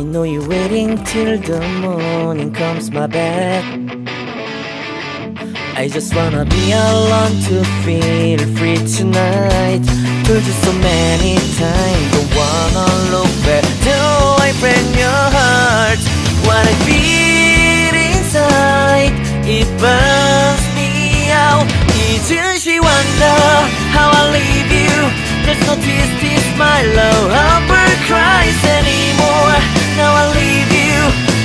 I know you're waiting till the morning comes my bed. I just wanna be alone to feel free tonight. Told you so many times, don't wanna look back. Do I break your heart? What I feel inside, it burns me out. Didn't she wonder how I leave you? There's no tears, this my love ever cries anymore. Now I leave you,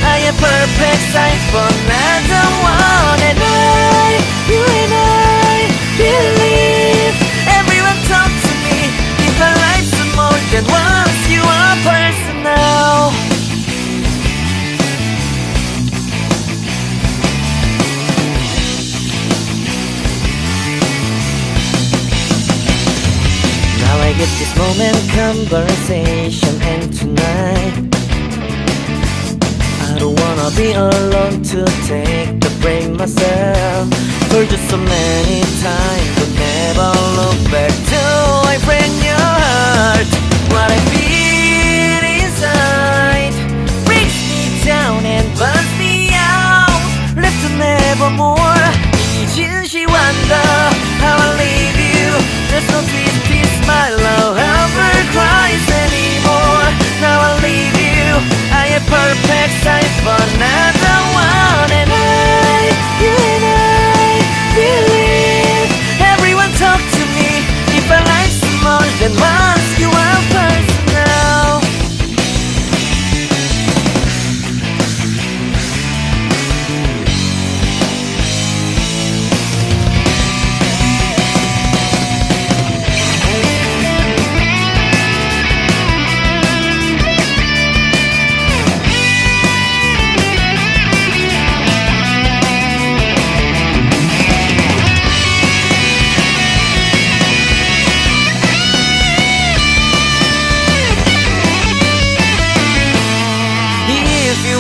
I am perfect size for another one. And you and I believe everyone talk to me. If our lives are more than once, you are personal. Now I get this moment, conversation, and tonight I don't wanna be alone to take the blame myself. Told you so many times, but never look back. Till I break your heart. What I feel inside breaks me down and burns me out. Left to nevermore. Didn't she wonder how I leave you? There's no peace, my love ever cries anymore. Now I leave you, I am perfect size for another one. And you and I believe everyone talk to me. If our life's more than once, you are personal.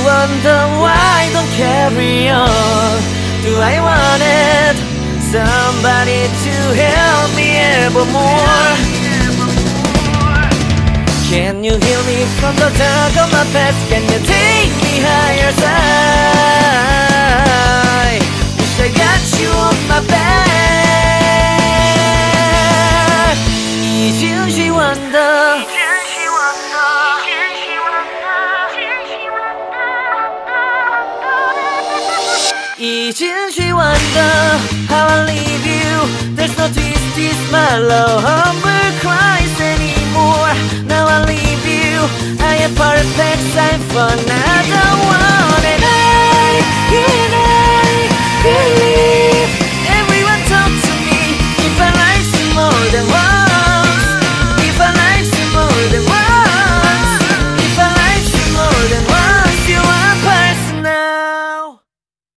Wonder why I don't carry on. Do I want it? Somebody to help me evermore. Can you heal me from the dark of my past? Can you take me higher side? Wish I got you on my back. Didn't she wonder? Didn't she wonder how I leave you? There's no twist, my love ever cries anymore. Now I leave you, I am perfect size for another one.